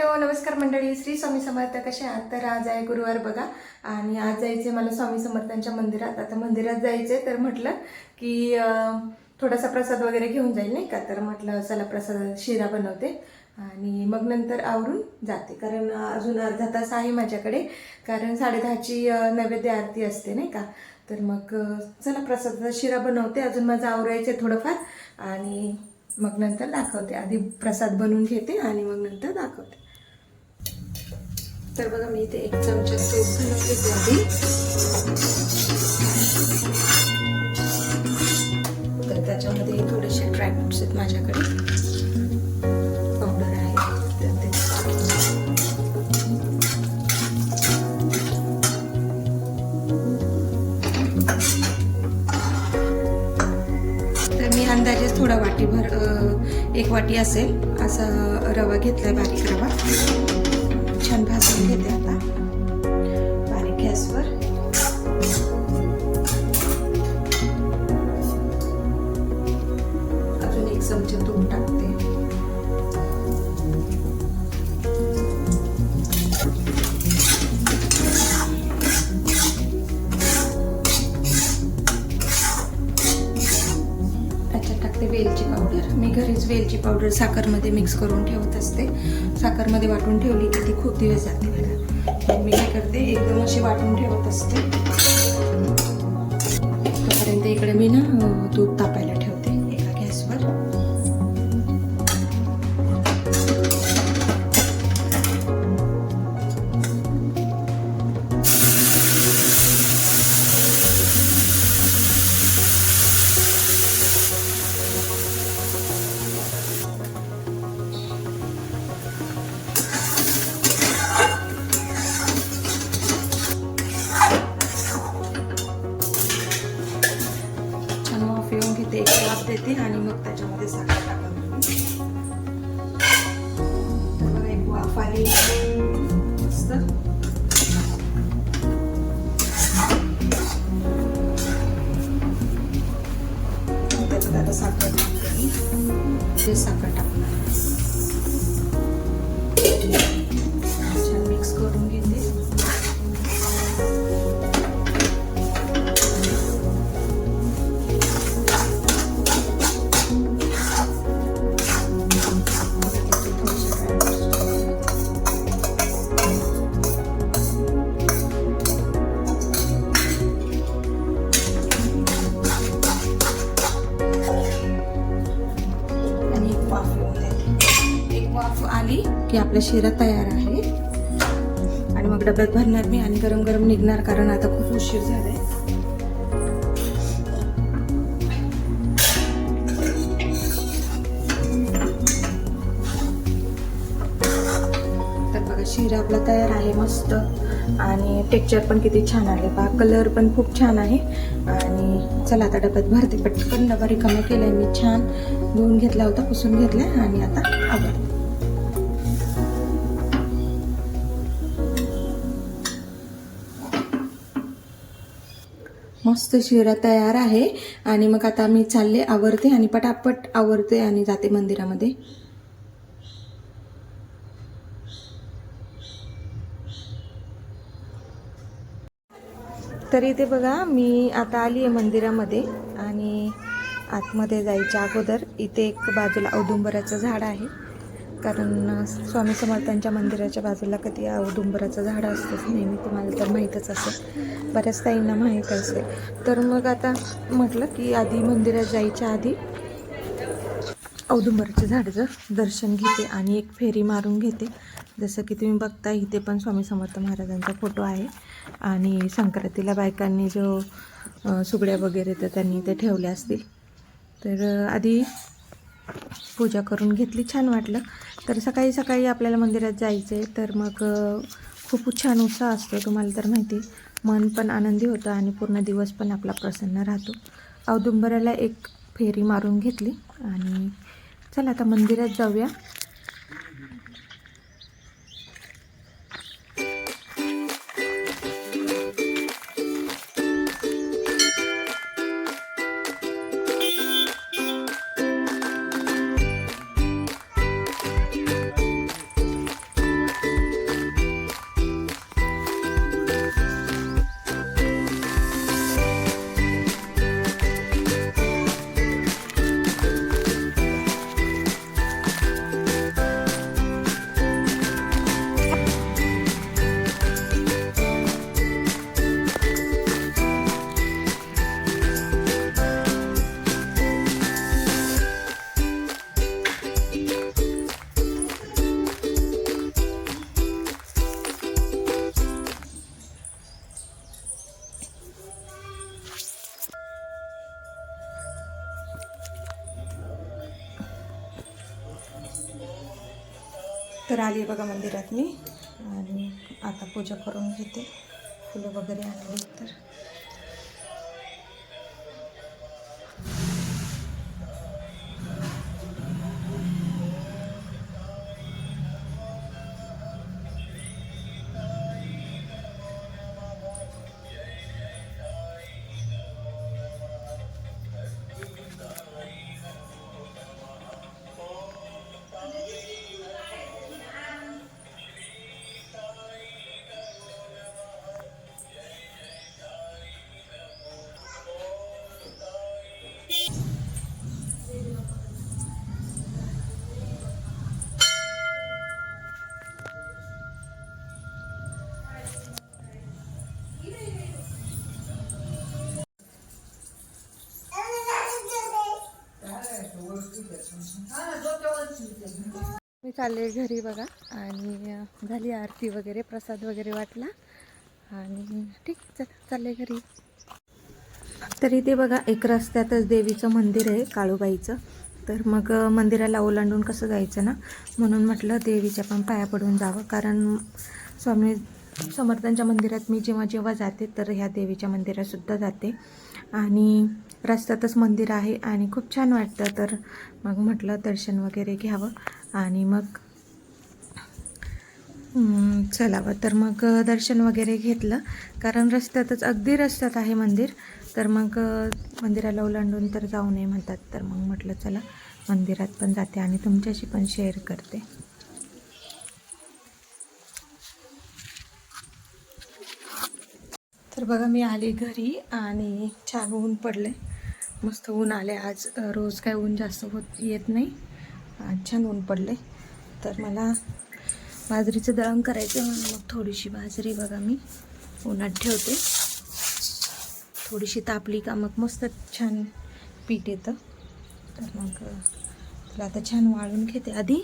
Hello नमस्कार मंडळी, श्री स्वामी समर्थ. कसे आहात? तर आज आहे गुरुवार बघा, आणि आज जायचे मला स्वामी समर्थांच्या मंदिरात. आता मंदिरात जायचे तर म्हटलं की थोडासा प्रसाद वगैरे घेऊन जाईल नाही का. तर म्हटलं चला प्रसाद शिरा बनवते आणि मग नंतर आवरून जाते, कारण अजून अर्धा तास आहे माझ्याकडे, कारण 10:30ची नैवेद्य आरती असते नाही का. तर मग चला प्रसादाचा शिरा बनवते. अजून माझं आवरायचं थोडंफार आणि मग नंतर दाखवते. आधी प्रसाद बनवून घेते आणि मग नंतर दाखवते. तर बघा, मी इथे 1 चमचा तूप घालून घेते आधी. तर त्याच्यामध्ये थोडेसे ड्रायफ्रुट्स आहेत माझ्याकडे, पावडर आहे तर मी अंदाजे थोडा वाटीभर 1 वाटी असेल असा रवा घेतलाय, बारीक रवा. छान भाजून घेते आता बारीक गॅसवर. अजून 1 चमचा तूप टाकते. वेलची पावडर, मी घरीच वेलची पावडर साखरमध्ये मिक्स करून ठेवत असते. साखरमध्ये वाटून ठेवली की ती खूप दिवस जाते बघा. मी काय करते, एकदम अशी वाटून ठेवत असते. तोपर्यंत इकडे मी ना दूध तापायला ठेवते एका गॅसवर. घेते, एक वाफ देते आणि मग त्याच्यामध्ये साखर टाकते. तर बघा, एक वाफ आली मस्त. त्याच्यात आता साखर टाकते, ते साखर टाकणार. छान मिक्स करून घेते. आली की आपला शिरा तयार आहे आणि मग डब्यात भरणार मी आणि गरम गरम निघणार, कारण आता खूप उशीर झालाय. तर बघा, शिरा आपला तयार आहे मस्त, आणि टेक्स्चर पण किती छान आले बघा, कलर पण खूप छान आहे. आणि चला आता डब्यात भरते पटकन. डबा रिकामा केलाय मी, छान धुवून घेतला होता, पुसून घेतलाय आणि आता आवडते. मस्त शिरा तयार आहे आणि मग आता मी चालले, आवरते आणि पटापट आवरते आणि जाते मंदिरामध्ये. तर इथे बघा, मी आता आली आहे मंदिरामध्ये आणि आतमध्ये जायच्या अगोदर इथे एक बाजूला औदुंबराचं झाड आहे, कारण स्वामी समर्थांच्या मंदिराच्या बाजूला कधी औदुंबराचं झाड असतंच नेहमी, तुम्हाला तर माहीतच असेल, बऱ्याच ताईंना माहीत असेल. तर मग आता म्हटलं की आधी मंदिरात जायच्या आधी औदुंबराच्या झाडाचं दर्शन घेते आणि एक फेरी मारून घेते. जसं की तुम्ही बघता, इथे पण स्वामी समर्थ महाराजांचा फोटो आहे आणि संक्रांतीला बायकांनी जो सुगड्या वगैरे तर त्यांनी ते ठेवल्या असतील. तर आधी पूजा करून घेतली, छान वाटलं. तर सकाळी सकाळी आपल्याला मंदिरात जायचं आहे, तर मग खूप छान उत्साह असतो, तुम्हाला तर माहिती. मन पण आनंदी होतं आणि पूर्ण दिवस पण आपला प्रसन्न राहतो. औदुंबराला एक फेरी मारून घेतली आणि चला आता मंदिरात जाऊया. तर आली बघा मंदिरात मी आणि आता पूजा करून घेते. फुलं वगैरे आणली तर मी चालले घरी बघा आणि झाली आरती वगैरे, प्रसाद वगैरे वाटला आणि ठीक चालले घरी. तर इथे बघा एक रस्त्यातच देवीचं मंदिर आहे काळूबाईचं. तर मग मंदिराला ओलांडून कसं जायचं ना, म्हणून म्हटलं देवीच्या पण पाया पडून जावं. कारण स्वामी समर्थांच्या मंदिरात मी जेव्हा जेव्हा जाते तर ह्या देवीच्या मंदिरातसुद्धा जाते आणि रस्त्यातच मंदिर आहे आणि खूप छान वाटतं. तर मग म्हटलं दर्शन वगैरे घ्यावं आणि मग चलावं. तर मग दर्शन वगैरे घेतलं कारण रस्त्यातच, अगदी रस्त्यात आहे मंदिर. तर मग मंदिराला ओलांडून तर जाऊ नये म्हणतात. तर मग म्हटलं चला मंदिरात पण जाते आणि तुमच्याशी पण शेअर करते. तर बघा मी आले घरी आणि छान ऊन पडले, मस्त ऊन आले आज. रोज काय ऊन जास्त येत नाही, आज छान ऊन पडले. तर मला बाजरीचं दळण करायचं म्हणून मग थोडीशी बाजरी बघा मी उन्हात ठेवते. थोडीशी तापली का मग मस्त छान पीठ येतं. तर मग तिला आता छान वाळून घेते आधी.